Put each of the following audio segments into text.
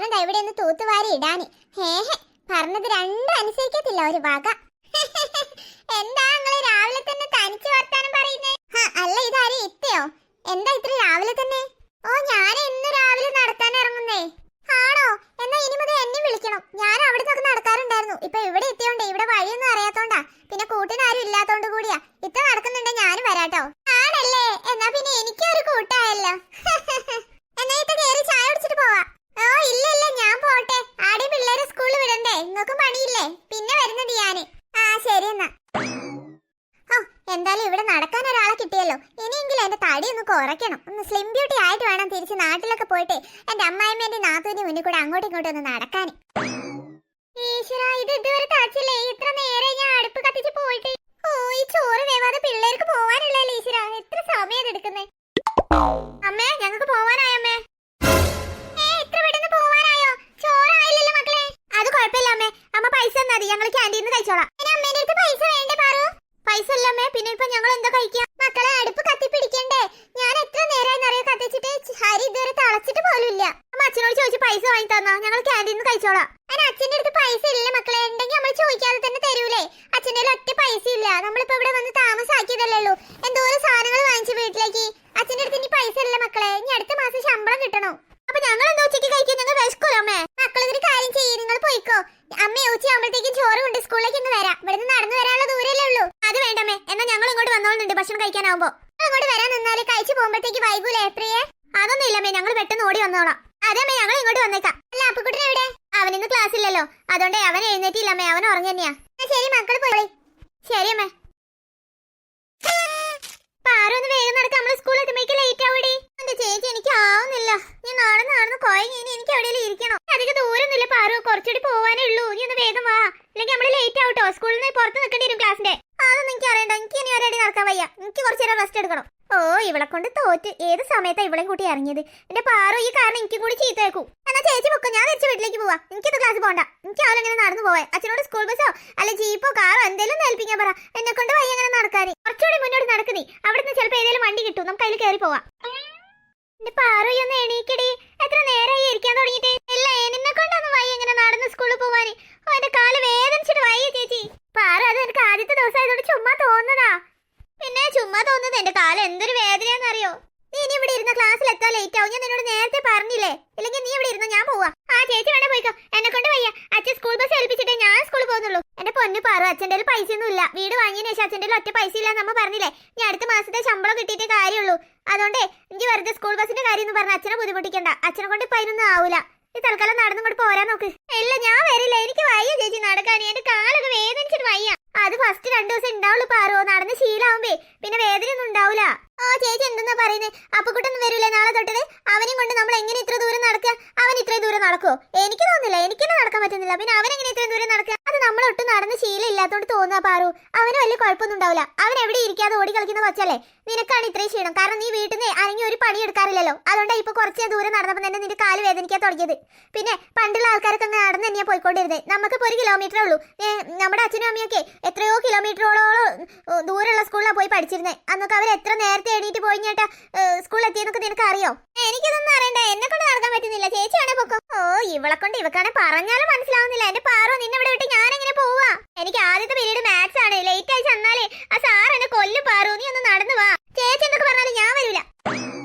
കാരണം ഇവിടെ ഒന്ന് തൂത്തുവാരി ഇടാന്. ഹേഹെ, പറഞ്ഞത് രണ്ടും അനുസരിക്കത്തില്ല ഒരു വക. എന്താ നിങ്ങള് രാവിലെ തന്നെ തനിച്ച് വർത്താനം പറയുന്നേ? അല്ല, ഇതാരെ ഇത്തയോ? എന്താ ഇത്ര രാവിലെ തന്നെ? ഓ, ഞാൻ ഇന്ന് രാവിലെ നടക്കാൻ ഇറങ്ങുന്നേ. ആണോ? എന്നാ ഇനി മുതൽ എന്നെ വിളിക്കണം. ഞാൻ അവിടെ നിന്നൊക്കെ നടക്കാറുണ്ടായിരുന്നു. ഇപ്പൊ ഇവിടെ എത്തിയോണ്ടേ, ഇവിടെ വഴിയൊന്നും അറിയാത്തോണ്ടാ, പിന്നെ കൂട്ടിനാരും ഇല്ലാത്തോണ്ട് കൂടിയാ. ഇത്ത നടക്കുന്നുണ്ടെ ഞാനും വരാട്ടോ. ആണല്ലേ? എന്നാ പിന്നെ എനിക്കൊരു കൂട്ടായല്ലോ. എന്നാ ഇത്ത കേറി ചായ കുടിച്ചിട്ട് പോവാ. ഓ ഇല്ല ഇല്ല, ഞാൻ പോട്ടെ. ആടെ പിള്ളേരെ സ്കൂളിൽ വിടണ്ടേ? നിങ്ങൾക്കും പണിയില്ലേ? പിന്നെ വരുന്നത് ഞാന്. ആ ശരി എന്നാ. ഓ, എന്തായാലും ഇവിടെ നടക്കാൻ ഒരാളെ കിട്ടിയല്ലോ. ഇനിയെങ്കിലും എന്റെ തടി ഒന്ന് കുറയ്ക്കണം. ഒന്ന് സ്ലിം ബ്യൂട്ടി ആയിട്ട് വേണം തിരിച്ച് നാട്ടിലൊക്കെ പോയിട്ട് എന്റെ അമ്മായിമ്മേന്റെ നാത്തൂന്റെ മുന്നിൽ കൂടെ അങ്ങോട്ടും ഇങ്ങോട്ടും ഒന്ന് നടക്കാൻ. ഈശ്വരാ, ഇത് ഇതുവരെ താച്ചില്ലേ? ഇത്ര നേരെ ഞാൻ അടുപ്പ് കത്തിച്ച് പോയിട്ട്. ഓ, ഈ ചോറ് വേവാതെ പിള്ളേർക്ക് പോവാനുള്ളല്ലേ ഈശ്വര. എത്ര സമയം എടുക്കുന്നേ? അമ്മേ, ഞങ്ങൾക്ക് പോവാനായോ അമ്മേ? ഇത്ര പെട്ടെന്ന് പോവാനായോ? ചോറായില്ലല്ലോ മക്കളെ. അത് കുഴപ്പമില്ല അമ്മേ, അമ്മ പൈസ തന്നാ മതി, ഞങ്ങൾ ക്യാൻറ്റീനിൽ കഴിച്ചോളാം. അമ്മേന്റെ അടുത്ത് പൈസ വേണ്ടേ പാറു? പൈസ ഇല്ലമ്മേ, പിന്നെ ഇപ്പൊ ഞങ്ങൾ എന്താ കഴിക്കാം? മക്കളെ, അടുപ്പ് കത്തിപ്പിടിക്കണ്ടേ? ഞാൻ എത്ര നേരമായി നിറയെ കത്തിച്ചിട്ട് ഹരി ഇതുവരെ തിളച്ചിട്ട് പോലും ഇല്ല. അമ്മ അച്ഛനോട് ചോദിച്ച് പൈസ വാങ്ങി തന്നാ ഞങ്ങൾ ക്യാൻറ്റീനിൽ കഴിച്ചോളാം. അതിന് അച്ഛന്റെ അടുത്ത് പൈസ ഇല്ല മക്കളെ. ഉണ്ടെങ്കിൽ നമ്മൾ ചോദിക്കാതെ തന്നെ തരൂലേ? അച്ഛൻ്റെ ഒറ്റ പൈസ ഇല്ല. നമ്മളിപ്പോ ഇവിടെ വന്ന് താമസാക്കിയതല്ലേ ഉള്ളൂ. എന്തോരം സാധനങ്ങൾ വാങ്ങിച്ചു വീട്ടിലേക്ക്. അച്ഛന്റെ അടുത്ത് ഇനി പൈസ ഇല്ല മക്കളെ. ഇനി അടുത്ത മാസം ശമ്പളം കിട്ടണോ? അപ്പൊ ഞങ്ങൾ എന്താ ഉച്ചയ്ക്ക് കഴിക്കും? ഞങ്ങൾ വിശക്കൂലോ അമ്മേ? മക്കളൊരു കാര്യം ചെയ്യും, നിങ്ങൾ പോയിക്കോ. അമ്മ ഉച്ചയാകുമ്പോഴത്തേക്കും ചോറ് കൊണ്ട് സ്കൂളിലേക്ക് ഒന്ന് വരാം. ഇവിടുന്ന് നടന്നു വരാനുള്ള ദൂരല്ലേ ഉള്ളൂ. അത് വേണ്ടമ്മേ, എന്നാ ഞങ്ങൾ ഇങ്ങോട്ട് വന്നോളുന്നുണ്ട് ഭക്ഷണം കഴിക്കാനാവുമ്പോ. അങ്ങോട്ട് വരാൻ നിന്നാല് കഴിച്ചു പോകുമ്പോഴത്തേക്ക് വൈകൂലേ പ്രിയേ? അതൊന്നും ഇല്ലമ്മേ, ഞങ്ങൾ പെട്ടെന്ന് ഓടി വന്നോളാം. അതേമ്മേ, ഞങ്ങൾ ഇങ്ങോട്ട് വന്നേക്കാം. അല്ല, അപ്പുക്കുട്ടൻ എവിടെ? അവനിന്ന് ക്ലാസ് ഇല്ലല്ലോ, അതുകൊണ്ട് അവൻ എഴുന്നേറ്റില്ലമ്മേ. അവൻ ഉറങ്ങി തന്നെയാ. ശരി മക്കൾ പോയി. ശരി അമ്മേ. പാറൊന്ന് വേഗം നടക്കാം, നമ്മള് സ്കൂളിൽ എത്തുമ്പോഴേക്ക് ലേറ്റ് ആവൂടി. എന്റെ ചേച്ചി, എനിക്ക് ആവുന്നില്ല. നീ നടന്ന് കുഴങ്ങി. എനിക്ക് എവിടെയെങ്കിലും ഇരിക്കണോ? അധികം ദൂരമൊന്നുമില്ല പാറു, കുറച്ചുകൂടി പോവാനേ ഉള്ളൂ. നീ ഒന്ന് വേഗം വാ, അല്ലെങ്കിൽ നമ്മള് ലേറ്റ് ആവട്ടോ. സ്കൂളിൽ നിന്ന് പുറത്ത് നിൽക്കേണ്ടി വരും ക്ലാസ്സിന്റെ. അതൊന്നും എനിക്ക് അറിയണ്ട. എനിക്ക് ഇനി ഒരടി നടക്കാൻ വയ്യ. എനിക്ക് കുറച്ചു നേരം റെസ്റ്റ് എടുക്കണം. ഓ, ഇവളെ കൊണ്ട് തോറ്റ്. ഏത് സമയത്താ ഇവളെയും കൂട്ടി ഇറങ്ങിയത്? എന്റെ പാറു, ഈ കാരണം എനിക്കും കൂടി ചീത്തയേക്കും. എന്നാ ചേച്ചി പൊക്കോ, ഞാൻ തിരിച്ച് വീട്ടിലേക്ക് പോവാ. എനിക്കിത് ക്ലാസ് പോകണ്ട. എനിക്ക് അവളെങ്ങനെ നടന്നു പോവാ. അച്ഛനോട് സ്കൂൾ ബസ്സോ അല്ല ജീപ്പോ കാറോ എന്തെങ്കിലും ഏൽപ്പിക്കാൻ പറ. എന്നെ കൊണ്ട് വയ്യ അങ്ങനെ നടക്കാൻ. കുറച്ചുകൂടി മുന്നോട്ട് നടക്കുന്നേ. അവിടുന്ന് ചിലപ്പോൾ ഏതെങ്കിലും വണ്ടി കിട്ടും, നമുക്ക് അതിൽ കയറി പോവാം. എന്റെ പാറു, ഒന്ന് എണീക്കടി. എത്ര നേരമായി ഇരിക്കാൻ തുടങ്ങിയിട്ട്? ഇല്ല, എന്നെ കൊണ്ടൊന്നും വയ്യ ഇങ്ങനെ നടന്ന് സ്കൂളിൽ പോവാന്. എന്റെ കാല് വേദനിച്ചിട്ട് വയ്യ ചേച്ചി. പാറു, അത് എനിക്ക് ആദ്യത്തെ ദിവസം ആയതുകൊണ്ട് ചുമ്മാ തോന്നുന്നതാ. പിന്നെ ചുമ്മാ തോന്നുന്നത്? എന്റെ കാല് എന്തൊരു വേദനയാണെന്നറിയോ? നീ ഇനി ഇവിടെ ഇരുന്ന ക്ലാസ്സിൽ എത്താൻ ലേറ്റ് ആവും. ഞാൻ നിന്നോട് നേരത്തെ പറഞ്ഞില്ലേ? ഇല്ലെങ്കിൽ നീ ഇവിടെ ഇരുന്ന ഞാൻ പോവാ. ആ ചേച്ചി വേണേ പോയിക്കോ, എന്നെ കൊണ്ട് വയ്യ. അച്ഛൻ സ്കൂൾ ബസ് ഏൽപ്പിച്ചിട്ടേ ഞാൻ സ്കൂളിൽ പോകുന്നുള്ളൂ. എന്റെ പൊന്നു പാറു, അച്ഛൻ്റെ പൈസ ഒന്നും ഇല്ല. വീട് വാങ്ങിയതിനു ശേഷം അച്ഛൻ്റെ ഒറ്റ പൈസ ഇല്ല നമ്മ പറഞ്ഞില്ലേ? ഞാൻ അടുത്ത മാസത്തെ ശമ്പളം കിട്ടിയിട്ടേ കാര്യമുള്ളൂ. അതുകൊണ്ടേ എനിക്ക് വെറുതെ സ്കൂൾ ബസിന്റെ കാര്യം എന്ന് പറഞ്ഞ അച്ഛനെ ബുദ്ധിമുട്ടിക്കണ്ട. അച്ഛനെ കൊണ്ട് ഇപ്പൊ അതിനൊന്നും ആവൂല. ഈ തൽക്കാലം നടന്നുകൊണ്ട് പോരാൻ നോക്ക്. ഇല്ല, ഞാൻ വരില്ല. എനിക്ക് വയ്യ ചേച്ചി നടക്കാൻ. എന്റെ കാലൊക്കെ വേദനിച്ചിട്ട് വയ്യ. അത് ഫസ്റ്റ് 2 ദിവസം ഉണ്ടാവുള്ളൂ പാറോ. നടന്ന് ശീലാവുമ്പേ പിന്നെ വേദനയൊന്നും ഉണ്ടാവൂല. ഓ ചേച്ചി, എന്തെന്നാ പറയുന്നത്? അപ്പുക്കുട്ടൊന്നും വരൂലേ നാളെ തൊട്ടത്? അവനെയും കൊണ്ട് നമ്മൾ എങ്ങനെ ഇത്ര ദൂരം നടക്കുക? അവൻ ഇത്രയും ദൂരം നടക്കുമോ? എനിക്ക് തോന്നുന്നില്ല. എനിക്കെന്നെ നടക്കാൻ പറ്റുന്നില്ല. പിന്നെ അവനെങ്ങനെ ഇത്രയും ദൂരം നടക്കുക? അത് നമ്മളൊട്ടും നടന്ന് ശീലം ഇല്ലാത്തോണ്ട് തോന്നുക പാറു. അവന് വലിയ കുഴപ്പമൊന്നും ഉണ്ടാവില്ല. അവൻ എവിടെ ഇരിക്കാതെ ഓടി കളിക്കുന്ന കൊച്ചല്ലേ? നിനക്കാണ് ഇത്രയും ക്ഷീണം. കാരണം നീ വീട്ടിൽ നിന്ന് അനങ്ങി ഒരു പണി എടുക്കാറില്ലല്ലോ. അതുകൊണ്ടാണ് ഇപ്പൊ കുറച്ച് ദൂരം നടന്നപ്പോൾ തന്നെ നിന്റെ കാല് വേദനിക്കാൻ തുടങ്ങിയത്. പിന്നെ പണ്ടുള്ള ആൾക്കാരൊക്കെ നടന്ന് തന്നെയാ പോയിക്കൊണ്ടിരുന്നത്. നമുക്കിപ്പോൾ 1 കിലോമീറ്ററേ ഉള്ളൂ. നമ്മുടെ അച്ഛനും അമ്മയൊക്കെ എത്രയോ കിലോമീറ്ററോളം ദൂരമുള്ള സ്കൂളിലാണ് പോയി പഠിച്ചിരുന്നത്. അന്നൊക്കെ അവർ എത്ര നേരത്തെ എണീറ്റ് പോയി ചേട്ടാ സ്കൂളിൽ എത്തിയെന്നൊക്കെ നിനക്ക് അറിയോ? എനിക്കിതൊന്നും അറിയണ്ട. എന്നെ കൊണ്ട് നടക്കാൻ പറ്റുന്നില്ല. ചേച്ചിയാണെ പൊക്കോ. ഓ, ഇവളെ കൊണ്ട് ഇവക്കാണെ പറഞ്ഞാലും മനസ്സിലാവുന്നില്ല. എന്റെ പാറോ, നിന്നെ ഇവിടെ വിട്ട് ഞാൻ എങ്ങനെ പോവാ? എനിക്ക് ആദ്യത്തെ പീരീഡ് മാത്സ് ആണ്. ലേറ്റ് ആയി ചെന്നാലേ ആ സാർ എന്നെ കൊല്ലും പാറു. നീ ഒന്ന് നടന്നു വാ. ചേച്ചി എന്തൊക്കെ പറഞ്ഞാലും ഞാൻ വരൂല.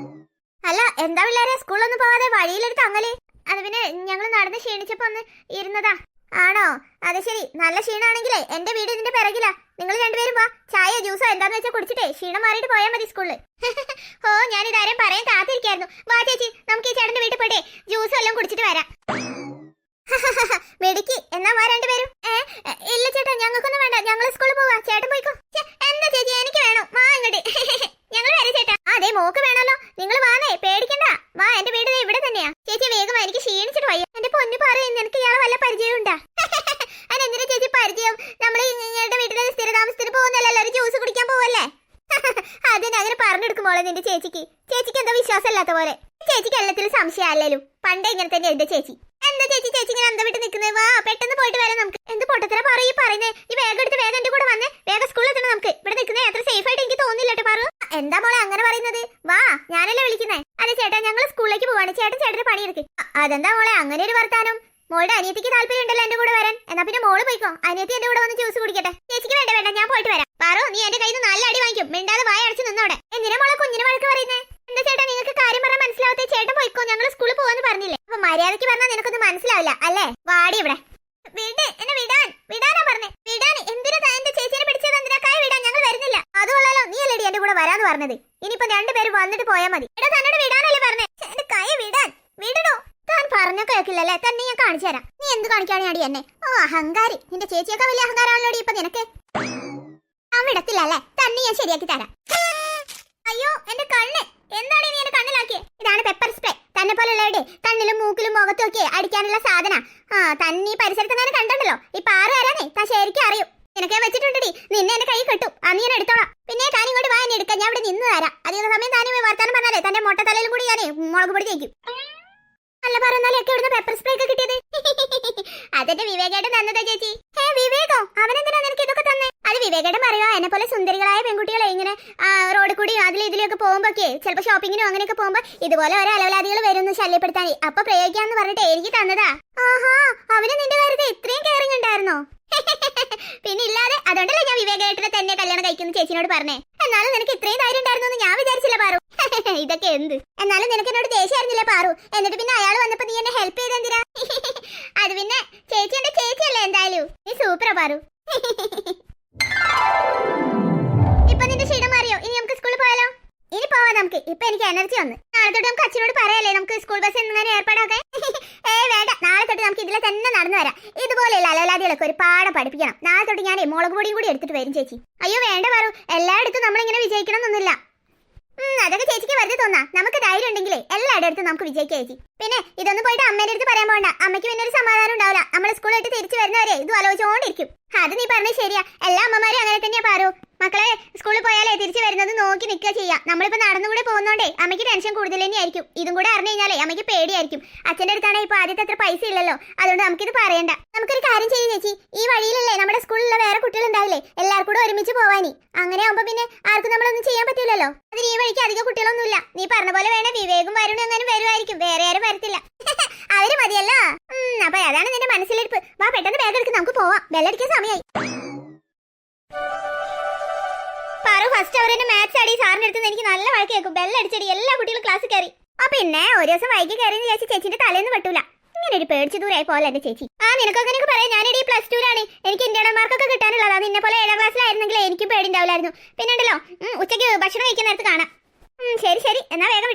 അല്ല, എന്താ പിള്ളേരെ സ്കൂളിലൊന്നും പോവാതെ വഴിയിലെടുത്ത് അങ്ങല്? അത് പിന്നെ ഞങ്ങൾ നടന്ന് ക്ഷീണിച്ചപ്പോ ഒന്ന് ഇരുന്നതാ. ആണോ? അത് ശരി. നല്ല ക്ഷീണാണെങ്കിലേ എന്റെ വീട് ഇതിന്റെ പിറകിലാ. നിങ്ങൾ രണ്ടുപേരും വാ. ചായ ജ്യൂസോ എന്താന്ന് വെച്ചാൽ കുടിച്ചിട്ടേ ക്ഷീണം മാറിയിട്ട് പോയാൽ മതി സ്കൂളിൽ. ഓ, ഞാൻ ഇതാരും പറയാൻ കാത്തിരിക്കായിരുന്നു. വാ ചേച്ചി, നമുക്ക് ഈ ചേട്ടന്റെ വീട്ടിൽ പോയിട്ടേ ജ്യൂസ് എല്ലാം കുടിച്ചിട്ട് വരാം. മെഡിക്ക് എന്നാ വാ രണ്ടുപേരും. ഇല്ല ചേട്ടാ, ഞങ്ങൾക്കൊന്നും വേണ്ട. ഞങ്ങൾ സ്കൂളിൽ പോവാ. ചേട്ടൻ പോയിക്കോ. എന്താ ചേച്ചി, എനിക്ക് വേണം. വാ ഇങ്ങോട്ട്. ഞങ്ങൾ വരാം ചേട്ടാ. അതെ, മോക്ക് വേണമല്ലോ. നിങ്ങൾ വാന്നേ, പേടിക്കണ്ട. വാ, എന്റെ വീട് ഇവിടെ തന്നെയാ. ചേച്ചി വേഗം വാ, എനിക്ക് ക്ഷീണിച്ചിട്ട് വയ്യ. എന്റെ പൊന്നു പറയും, നിനക്ക് ഇയാളെ വല്ല പരിചയം ഉണ്ടാ? അതിനെന്തിനാ ചേച്ചി പരിചയം? നമ്മൾ നിങ്ങളുടെ വീട്ടിലെ സ്ഥിരതാമസത്തിന് പോകുന്നല്ലോ, ഒരു ജ്യൂസ് കുടിക്കാൻ പോവല്ലേ? അതിന് അങ്ങനെ പറഞ്ഞെടുക്കുമ്പോളെ നിന്റെ ചേച്ചിക്ക് എന്താ വിശ്വാസം ഇല്ലാത്ത പോലെ? ചേച്ചിക്ക് എല്ലാത്തിലും സംശയമല്ലല്ലോ. പണ്ടേ ഇങ്ങനെ തന്നെ എന്റെ ചേച്ചി. എന്താ ചേച്ചി ഇങ്ങനെ എന്താ വിട്ട് നിൽക്കുന്നത്? വാ, പെട്ടെന്ന് പോയിട്ട് വരാം നമുക്ക്. എന്ത് പൊട്ടത്തര പറയും പറയുന്നേ? ഈ വേഗം എടുത്ത് വേഗം എന്റെ കൂടെ വന്നേ. വേഗം സ്കൂളിൽ എത്തണം നമുക്ക്. ഇവിടെ നിൽക്കുന്നത് അത്ര സേഫ് ആയിട്ട് എനിക്ക് തോന്നില്ല കേട്ടോ പാറു. എന്താ മോളെ അങ്ങനെ പറയുന്നത്? വാ, ഞാനല്ലേ വിളിക്കുന്നേ. അതെ ചേട്ടാ, ഞങ്ങൾ സ്കൂളിലേക്ക് പോവാണ്. ചേട്ടൻ ചേട്ടന് പണിയെടുക്ക്. അതെന്താ മോളെ അങ്ങനെ ഒരു വർത്താനം? മോളുടെ അനിയത്തിക്ക് താല്പര്യം ഉണ്ടല്ലോ എന്റെ കൂടെ വരാൻ. എന്നാ പിന്നെ മോള് പോയിക്കോ, അനിയത്തി എന്റെ കൂടെ വന്ന് ജ്യൂസ് കുടിക്കട്ടെ. ചേച്ചിക്ക് വേണ്ട വേണ്ട, ഞാൻ പോയിട്ട് വരാം. പാറു, നീ എന്റെ കയ്യിൽ നിന്ന് നല്ല അടി വാങ്ങിക്കും. മിണ്ടാതെ വായ അടച്ച് നിന്നോടെ. എന്തിനാ മോളെ കുഞ്ഞിന് വഴക്ക് പറയുന്നേ? എന്താ ചേട്ടാ നിങ്ങൾക്ക് കാര്യം പറഞ്ഞാൽ മനസ്സിലാവത്തെ? ചേട്ടൻ പോയിക്കോ, ഞങ്ങൾ സ്കൂളിൽ പോവാന്ന് പറഞ്ഞില്ലേ? അപ്പൊ മര്യാദയ്ക്ക് പറഞ്ഞാൽ നിനക്കൊന്നും മനസ്സിലാവില്ല അല്ലേ? വാടി ഇവിടെ. വിട്, എന്നെ വിടാനാ പറഞ്ഞേ. വിടാൻ എന്തിനാ എന്റെ ചേച്ചിനെ പിടിച്ചത്? എന്തിനാ? കൈ വിടാൻ, ഞങ്ങൾ വരുന്നില്ല. അതുകൊള്ളാലോ, നീ അല്ലേടി എന്റെ കൂടെ വരാന്ന് പറഞ്ഞത്. ഇനിയിപ്പോ രണ്ടുപേരും വന്നിട്ട് പോയാൽ മതി. എടാ, തന്നോട് വിടാനല്ലേ പറഞ്ഞേ? എന്റെ കൈ വിടാൻ. വിടണോ? താൻ പറഞ്ഞ കേൾക്കില്ലല്ലേ? തന്നെ ഞാൻ കാണിച്ചു തരാം. നീ എന്ത് കാണിക്കാണി അടി എന്നെ? ഓ അഹങ്കാരി, നിന്റെ ചേച്ചിയൊക്കെ വലിയ അഹങ്കാരമാണല്ലോടി ഇപ്പൊ നിനക്ക്. വിടത്തില്ലല്ലേ? തന്നെ ഞാൻ ശരിയാക്കി തരാം. അയ്യോ എന്റെ കണ്ണ്, എന്താണ് നീ എന്റെ കണ്ണിലാക്കിയേ? ഇതാണ് പെപ്പർ സ്പ്രേ. തന്നെ പോലുള്ളവരുടെ കണ്ണിലും മൂക്കിലും മുഖത്തും ഒക്കെ അടിക്കാനുള്ള സാധന. തന്നെ ഈ പരിസരത്ത് ഞാൻ കണ്ടല്ലോ. ഈ പാറ ആരാന്നേ താൻ ശരിക്കും അറിയും. നിനക്ക് ഞാൻ വെച്ചിട്ടുണ്ടടി, നിന്നെ എന്റെ കൈ കിട്ടും. നീ ഞാൻ എടുത്തോളാം. പിന്നെ താൻ ഇങ്ങോട്ട് വാ, എന്നെ എടുക്കാം. ഞാൻ ഇവിടെ നിന്ന് തരാം. അധിക സമയം താനും വർത്താനം പറഞ്ഞാലേ തന്റെ മൊട്ട തലയിലും കൂടി ഞാൻ മുളക് പൊടി തേക്കും. അല്ല പറഞ്ഞാലൊക്കെ ഇവിടുന്ന് പെപ്പർ സ്പ്രേ ഒക്കെ കിട്ടിയത്? അതെന്റെ വിവേകേട്ടൻ തന്നതാ ചേച്ചി. വിവേകോ? അവനെന്തിനാ നിനക്ക് ഇതൊക്കെ തന്നെ? അത് വിവേകേട്ടൻ പറയുക, എന്നെ പോലെ സുന്ദരികളായ പെൺകുട്ടികളെ ഇങ്ങനെ റോഡ് കൂടി അതിലും ഇതിലൊക്കെ പോകുമ്പോഴൊക്കെ ചിലപ്പോൾ ഷോപ്പിങ്ങിനും അങ്ങനെയൊക്കെ പോകുമ്പോ ഇതുപോലെ ഓരോ അലവലാദികൾ വരുമെന്ന് ശല്യപ്പെടുത്താൻ അപ്പൊ പ്രയോഗിക്കാന്ന് പറഞ്ഞിട്ട് എനിക്ക് തന്നതാ. ആഹാ, അവന് നിന്റെ കാര്യത്തിൽ ഇത്രയും കെയറിങ് ഉണ്ടായിരുന്നോ? പിന്നെ ഇല്ലാതെ. അതുകൊണ്ടല്ലേ ഞാൻ വിവേകേട്ടനെ തന്നെ കല്യാണം കഴിക്കുന്ന ചേച്ചിനോട് പറഞ്ഞേ. എന്നാലും നിനക്ക് ഇത്രയും ധൈര്യം ഉണ്ടായിരുന്നു എന്ന് ഞാൻ വിചാരിച്ചില്ല പാറു. ഇതൊക്കെ എന്ത്? എന്നാലും നിനക്ക് എന്നോട് ദേഷ്യായിരുന്നില്ല പാറു. എന്നിട്ട് പിന്നെ അയാൾ വന്നപ്പോ നീ എന്നെ ഹെൽപ്പ് ചെയ്തെന്തിനാ? അത് പിന്നെ ചേച്ചി എന്റെ ചേച്ചിയല്ലേ എന്തായാലും. നീ സൂപ്പറാ പാറു. ഇപ്പൊ നിന്റെ ക്ഷീണം മാറിയോ? ഇനി നമുക്ക് സ്കൂളിൽ പോയാലോ? ഇനി പോവാം നമുക്ക്. ഇപ്പൊ എനിക്ക് എനർജി വന്ന്. നാളെ തൊട്ട് നമുക്ക് അച്ഛനോട് പറയാല്ലേ നമുക്ക് സ്കൂൾ ബസ് എങ്ങനെ ഏർപ്പാടാക്കാൻ? വേണ്ട, നാളെ തൊട്ട് നമുക്ക് ഇതിലെ തന്നെ നടന്നു വരാം. ഇതുപോലെയുള്ള അലവലാദികളൊക്കെ ഒരു പാഠം പഠിപ്പിക്കണം. നാളെ തൊട്ട് ഞാൻ മുളക് പൊടിയും കൂടി എടുത്തിട്ട് വരും ചേച്ചി. അയ്യോ വേണ്ട പാറു, എല്ലായിടത്തും നമ്മളിങ്ങനെ വിജയിക്കണം എന്നൊന്നുമില്ല. അതൊക്കെ ചേച്ചിക്ക് വെറുതെ തോന്നാ. നമുക്ക് ധൈര്യം ഉണ്ടെങ്കിലേ എല്ലായിടത്തും നമുക്ക് വിജയിക്കാം ചേച്ചി. പിന്നെ ഇതൊന്നും പോയിട്ട് അമ്മേന്റെ അടുത്ത് പറയാൻ പോകണ്ട. അമ്മയ്ക്ക് പിന്നെ ഒരു സമാധാനം ഉണ്ടാവില്ല. നമ്മൾ സ്കൂളിലായിട്ട് തിരിച്ചു വരുന്നവരെ ഇത് ആലോചിച്ചോണ്ടിരിക്കും. അത് നീ പറഞ്ഞത് ശരിയാ. എല്ലാ അമ്മമാരും അങ്ങനെ തന്നെയാ പാറു. മക്കളെ സ്കൂളിൽ പോയാലേ തിരിച്ചു വരുന്നത് നോക്കി നിൽക്കുക ചെയ്യാം. നമ്മളിപ്പോ നടന്നുകൂടെ പോകുന്നോണ്ടേ അമ്മയ്ക്ക് ടെൻഷൻ കൂടുതൽ തന്നെയായിരിക്കും. ഇതും കൂടെ അറിഞ്ഞു കഴിഞ്ഞാലേ അമ്മയ്ക്ക് പേടിയായിരിക്കും. അച്ഛൻ്റെ അടുത്താണെ ഇപ്പൊ ആദ്യത്തെ അത്ര പൈസ ഇല്ലല്ലോ. അതുകൊണ്ട് നമുക്കിത് പറയണ്ട. നമുക്കൊരു കാര്യം ചെയ്യും ചേച്ചി, ഈ വഴിയിലല്ലേ നമ്മുടെ സ്കൂളിലുള്ള വേറെ കുട്ടികളുണ്ടാവില്ലേ, എല്ലാവർക്കും കൂടെ ഒരുമിച്ച് പോവാനി. അങ്ങനെ ആവുമ്പോ പിന്നെ ആർക്കും നമ്മളൊന്നും ചെയ്യാൻ പറ്റില്ലല്ലോ. അതിന് ഈ വഴിക്ക് അധികം കുട്ടികളൊന്നുമില്ല. നീ പറഞ്ഞ പോലെ വേണേ വിവേകും വരുണും അങ്ങനെ വരുമായിരിക്കും. വേറെ ആരും വരത്തില്ല. അവര് മതിയല്ലോ. അപ്പൊ അതാണ് നിന്റെ മനസ്സിലിരിപ്പ്. വാ പെട്ടെന്ന് ബാഗ് എടുക്ക്, നമുക്ക് പോവാം. ബെല്ലടിക്കാൻ സമയമായി. പാറു ഫസ്റ്റ് അവർ തന്നെ മാത്സ് അടി സാറിന്റെ അടുത്ത് എനിക്ക് നല്ല വഴക്ക് കേൾക്കും. ബെല്ലടിച്ചടി എല്ലാ കുട്ടികളും ക്ലാസ്സിൽ കയറി. പിന്നെ ഒരു ദിവസം വൈകി കയറിയെന്ന് വിചാരിച്ച് ചേച്ചിന്റെ തലേന്ന് പറ്റൂല. ഇങ്ങനെ ഒരു പേടിച്ചു ദൂരായി പോലെ എന്റെ ചേച്ചി. നിനക്കൊക്കെ പറയാം, ഞാനിടീ +2 എനിക്ക് ഇന്ത്യയുടെ മാർക്കൊക്കെ കിട്ടാനുള്ളതാ. നിന്നെ പോലെ 7ാം ക്ലാസ്സിലായിരുന്നെങ്കിൽ എനിക്കും പേടി ഉണ്ടാവില്ലായിരുന്നു. പിന്നെ ഉണ്ടല്ലോ ഉച്ചയ്ക്ക് ഭക്ഷണം കഴിക്കുന്ന നേരത്ത് കാണാം. ശരി ശരി, എന്നാ വേഗം